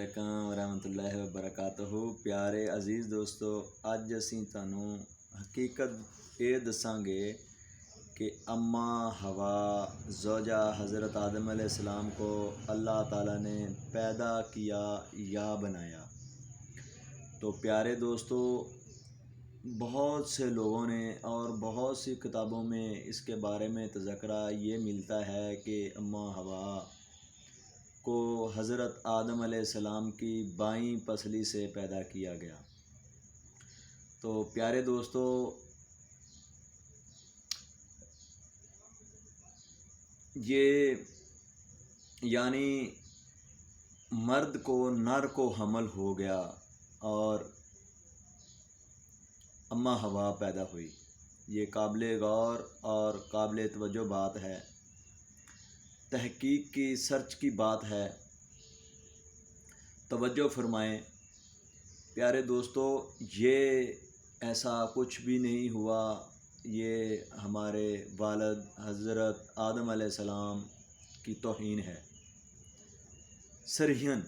علیکم ورحمۃ اللہ وبرکاتہ۔ پیارے عزیز دوستو، اج اسی تانوں حقیقت یہ دساں گے کہ اماں ہوا زوجہ حضرت آدم علیہ السلام کو اللہ تعالیٰ نے پیدا کیا یا بنایا۔ تو پیارے دوستو، بہت سے لوگوں نے اور بہت سی کتابوں میں اس کے بارے میں تذکرہ یہ ملتا ہے کہ اماں ہوا کو حضرت آدم علیہ السلام کی بائیں پسلی سے پیدا کیا گیا۔ تو پیارے دوستو، یہ یعنی مرد کو نر کو حمل ہو گیا اور اماں ہوا پیدا ہوئی۔ یہ قابل غور اور قابل توجہ بات ہے، تحقیق کی سرچ کی بات ہے۔ توجہ فرمائیں پیارے دوستو، یہ ایسا کچھ بھی نہیں ہوا، یہ ہمارے والد حضرت آدم علیہ السلام کی توہین ہے صریحاً۔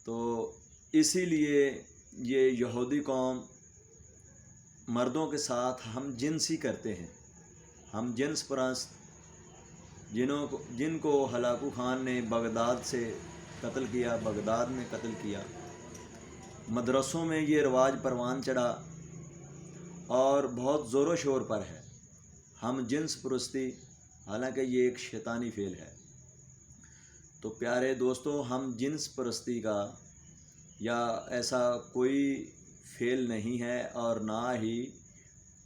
تو اسی لیے یہ یہودی قوم مردوں کے ساتھ ہم جنسی کرتے ہیں، ہم جنس پرست، جن کو ہلاکو خان نے بغداد سے قتل کیا، بغداد میں قتل کیا۔ مدرسوں میں یہ رواج پروان چڑھا اور بہت زور و شور پر ہے ہم جنس پرستی، حالانکہ یہ ایک شیطانی فعل ہے۔ تو پیارے دوستو، ہم جنس پرستی کا یا ایسا کوئی فعل نہیں ہے، اور نہ ہی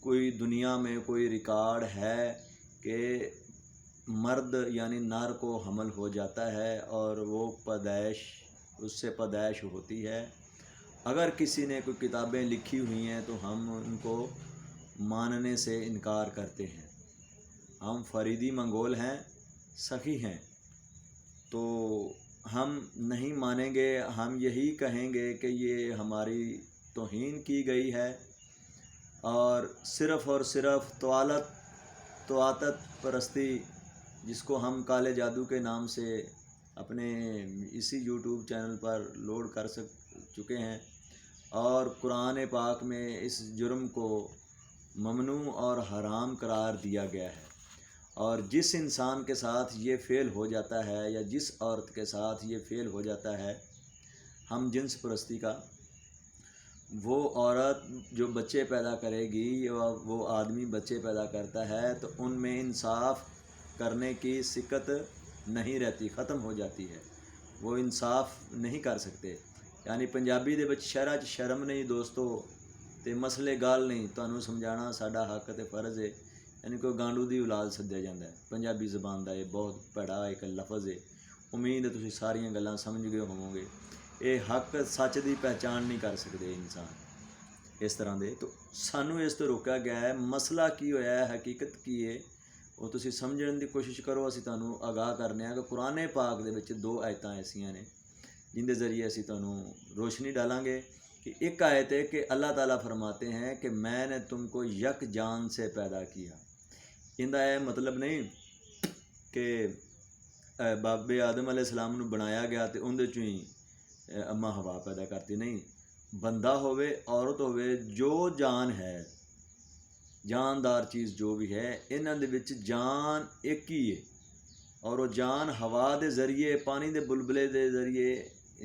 کوئی دنیا میں کوئی ریکارڈ ہے کہ مرد یعنی نر کو حمل ہو جاتا ہے اور وہ اس سے پیدائش ہوتی ہے۔ اگر کسی نے کوئی کتابیں لکھی ہوئی ہیں تو ہم ان کو ماننے سے انکار کرتے ہیں۔ ہم فریدی منگول ہیں، سخی ہیں، تو ہم نہیں مانیں گے۔ ہم یہی کہیں گے کہ یہ ہماری توہین کی گئی ہے اور صرف طواطت پرستی، جس کو ہم کالے جادو کے نام سے اپنے اسی یوٹیوب چینل پر لوڈ کر چکے ہیں، اور قرآن پاک میں اس جرم کو ممنوع اور حرام قرار دیا گیا ہے۔ اور جس انسان کے ساتھ یہ فعل ہو جاتا ہے یا جس عورت کے ساتھ یہ فعل ہو جاتا ہے ہم جنس پرستی کا، وہ عورت جو بچے پیدا کرے گی، وہ آدمی بچے پیدا کرتا ہے، تو ان میں انصاف کرنے کی سکت نہیں رہتی، ختم ہو جاتی ہے، وہ انصاف نہیں کر سکتے۔ یعنی پنجابی دے وچ شہراں چ شرم نہیں دوستو تے مسئلے گال نہیں، تانوں سمجھانا ساڈا حق تے فرض ہے۔ یعنی کوئی گانڈو دی اولاد سدیا جاتا ہے، پنجابی زبان دا یہ بہت بڑا ایک لفظ ہے۔ امید ہے تسی ساریاں گلاں سمجھ گئے ہوو گے۔ یہ حق سچ دی پہچان نہیں کر سکتے انسان اس طرح دے، تو سانوں اس تو روکا گیا ہے۔ مسئلہ کی ہویا ہے، حقیقت کی ہے، وہ تسی سمجھن دی کوشش کرو۔ اسی تانوں آگاہ کرنے ہیں کہ قرآن پاک دے وچ دو آیتاں ایسیاں نے جن دے ذریعے اسی تانوں روشنی ڈالاں گے۔ کہ ایک آیت ہے کہ اللہ تعالیٰ فرماتے ہیں کہ میں نے تم کو یک جان سے پیدا کیا۔ اندہ یہ مطلب نہیں کہ بابے آدم علیہ السلام نو بنایا گیا تے اندے چوں ہی اماں ہوا پیدا کرتی، نہیں۔ بندہ ہوئے، عورت ہوئے، جو جان ہے، جاندار چیز جو بھی ہے، انہاں دے وچ جان ایک ہی ہے، اور وہ جان ہوا دے ذریعے، پانی دے بلبلے دے ذریعے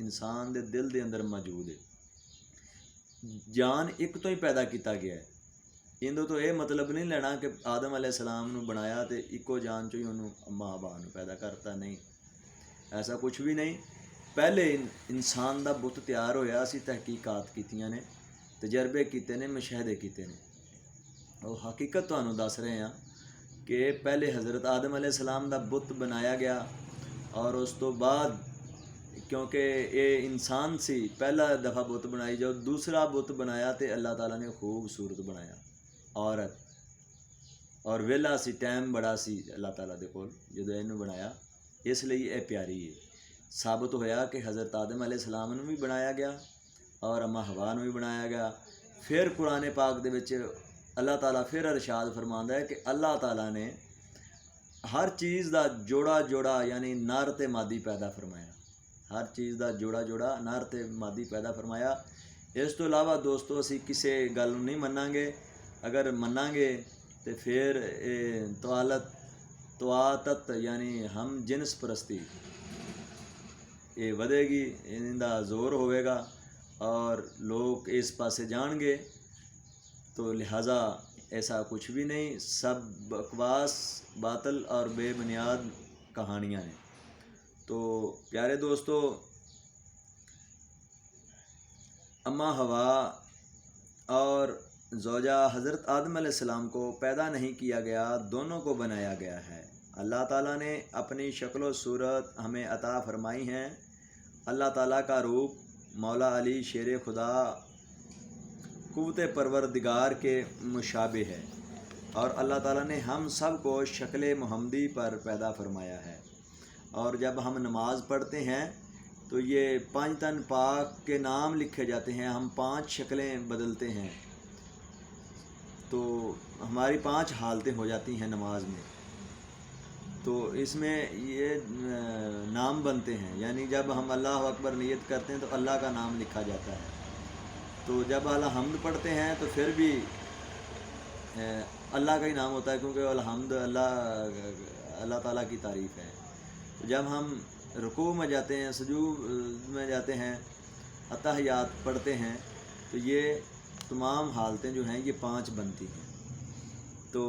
انسان دے دل دے اندر موجود ہے۔ جان ایک تو ہی پیدا کیتا گیا ہے۔ اندوں تو یہ مطلب نہیں لینا کہ آدم علیہ السلام نو بنایا تے ایکو جان چوں ہی انہوں اماں ہوا نو پیدا کرتا، نہیں، ایسا کچھ بھی نہیں۔ پہلے انسان دا بت تیار ہویا، اسی تحقیقات کیتیاں نے، تجربے کیتے نے، مشاہدے کیتے نے، اور حقیقت تانوں دس رہے ہیں کہ پہلے حضرت آدم علیہ السلام دا بت بنایا گیا، اور اس تو بعد کیونکہ یہ انسان سی، پہلا دفعہ بت بنائی جاؤ، دوسرا بت بنایا تے اللہ تعالیٰ نے خوبصورت بنایا عورت، اور ویلا سی، ٹائم بڑا سی اللہ تعالیٰ دے کول جدو اینوں بنایا، اس لیے یہ پیاری ہے۔ ثابت ہویا کہ حضرت آدم علیہ السلام نو بھی بنایا گیا اور اماں ہوا نو بھی بنایا گیا۔ پھر قرآن پاک دے وچ اللہ تعالیٰ پھر ارشاد فرماندا ہے کہ اللہ تعالیٰ نے ہر چیز دا جوڑا جوڑا یعنی نر تے مادی پیدا فرمایا۔ ہر چیز دا جوڑا جوڑا نر تے مادی پیدا فرمایا۔ اس تو علاوہ دوستو اسی کسے گل نہیں مناں گے، اگر مناں گے تو پھر تواتت یعنی ہم جنس پرستی یہ ودے گی، ان دا زور ہوئے گا اور لوگ اس پاسے جان گے۔ تو لہٰذا ایسا کچھ بھی نہیں، سب بکواس، باطل اور بے بنیاد کہانیاں ہیں۔ تو پیارے دوستو، اماں حوا اور زوجہ حضرت آدم علیہ السلام کو پیدا نہیں کیا گیا، دونوں کو بنایا گیا ہے۔ اللہ تعالیٰ نے اپنی شکل و صورت ہمیں عطا فرمائی ہیں۔ اللہ تعالیٰ کا روپ مولا علی شیر خدا قوت پروردگار کے مشابہ ہے، اور اللہ تعالیٰ نے ہم سب کو شکل محمدی پر پیدا فرمایا ہے۔ اور جب ہم نماز پڑھتے ہیں تو یہ 5 تن پاک کے نام لکھے جاتے ہیں، ہم 5 شکلیں بدلتے ہیں، تو ہماری 5 حالتیں ہو جاتی ہیں نماز میں۔ تو اس میں یہ نام بنتے ہیں، یعنی جب ہم اللہ اکبر نیت کرتے ہیں تو اللہ کا نام لکھا جاتا ہے۔ تو جب الحمد پڑھتے ہیں تو پھر بھی اللہ کا ہی نام ہوتا ہے، کیونکہ الحمد اللہ تعالیٰ کی تعریف ہے۔ تو جب ہم رکوع میں جاتے ہیں، سجود میں جاتے ہیں، اتحیات پڑھتے ہیں، تو یہ تمام حالتیں جو ہیں یہ 5 بنتی ہیں۔ تو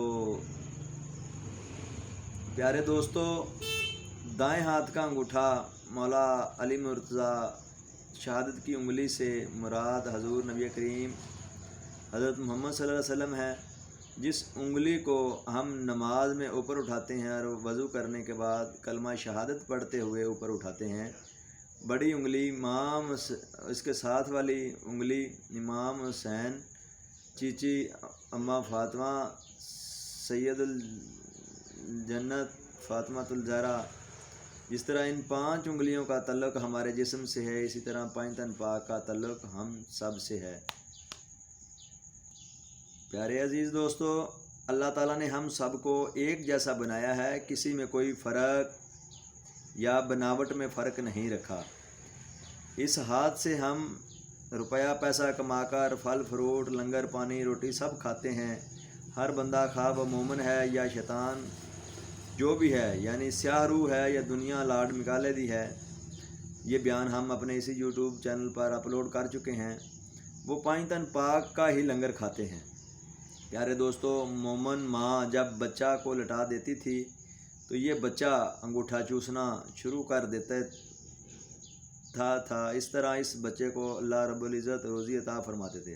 پیارے دوستو، دائیں ہاتھ کا انگوٹھا مولا علی مرتضیٰ شہادت کی انگلی سے مراد حضور نبی کریم حضرت محمد صلی اللہ علیہ وسلم ہے۔ جس انگلی کو ہم نماز میں اوپر اٹھاتے ہیں اور وضو کرنے کے بعد کلمہ شہادت پڑھتے ہوئے اوپر اٹھاتے ہیں، بڑی انگلی امام، اس کے ساتھ والی انگلی امام حسین، چیچی اماں فاطمہ، سید الجنت فاطمہ الزہرا، جس طرح ان 5 انگلیوں کا تعلق ہمارے جسم سے ہے، اسی طرح 5 تن پاک کا تعلق ہم سب سے ہے۔ پیارے عزیز دوستو، اللہ تعالیٰ نے ہم سب کو ایک جیسا بنایا ہے، کسی میں کوئی فرق یا بناوٹ میں فرق نہیں رکھا۔ اس ہاتھ سے ہم روپیہ پیسہ کما کر پھل فروٹ، لنگر پانی، روٹی سب کھاتے ہیں۔ ہر بندہ خواہ وہ مومن ہے یا شیطان جو بھی ہے، یعنی سیاہ روح ہے یا دنیا لاڈ نکالے دی ہے، یہ بیان ہم اپنے اسی یوٹیوب چینل پر اپلوڈ کر چکے ہیں۔ وہ 5 تن پاک کا ہی لنگر کھاتے ہیں۔ پیارے دوستو، مومن ماں جب بچہ کو لٹا دیتی تھی تو یہ بچہ انگوٹھا چوسنا شروع کر دیتا تھا۔ اس طرح اس بچے کو اللہ رب العزت روزی عطا فرماتے تھے۔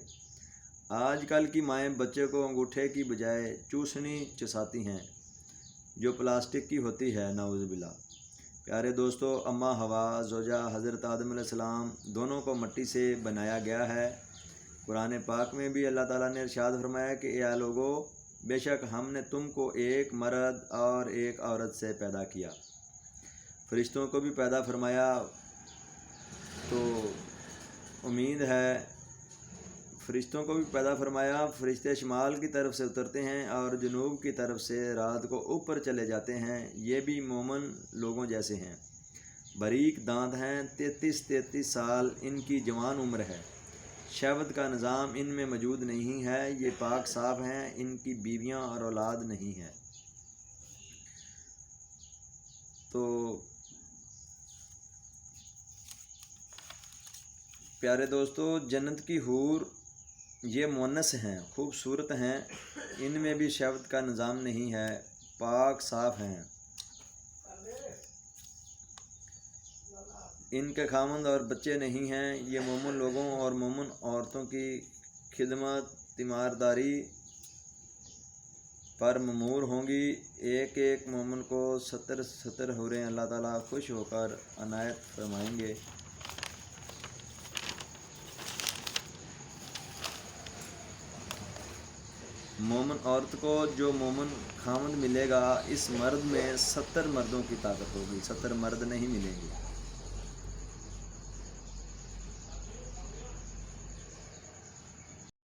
آج کل کی مائیں بچے کو انگوٹھے کی بجائے چوسنی چساتی ہیں، جو پلاسٹک کی ہوتی ہے، نعوذ باللہ۔ پیارے دوستو، اماں حوا زوجہ حضرت آدم علیہ السلام دونوں کو مٹی سے بنایا گیا ہے۔ قرآن پاک میں بھی اللہ تعالیٰ نے ارشاد فرمایا کہ اے لوگو، بے شک ہم نے تم کو ایک مرد اور ایک عورت سے پیدا کیا، فرشتوں کو بھی پیدا فرمایا۔ تو امید ہے فرشتوں کو بھی پیدا فرمایا۔ فرشتے شمال کی طرف سے اترتے ہیں اور جنوب کی طرف سے رات کو اوپر چلے جاتے ہیں۔ یہ بھی مومن لوگوں جیسے ہیں، باریک دانت ہیں، 33 سال ان کی جوان عمر ہے۔ شہوت کا نظام ان میں موجود نہیں ہے، یہ پاک صاف ہیں، ان کی بیویاں اور اولاد نہیں ہے۔ تو پیارے دوستو، جنت کی حور یہ مونس ہیں، خوبصورت ہیں، ان میں بھی شہوت کا نظام نہیں ہے، پاک صاف ہیں۔ ان کے خامند اور بچے نہیں ہیں۔ یہ مومن لوگوں اور مومن عورتوں کی خدمت تیمارداری پر مامور ہوں گی۔ ایک ایک مومن کو 70 حوریں اللہ تعالیٰ خوش ہو کر عنایت فرمائیں گے۔ مومن عورت کو جو مومن خامند ملے گا، اس مرد میں 70 مردوں کی طاقت ہوگی، 70 مرد نہیں ملیں گے۔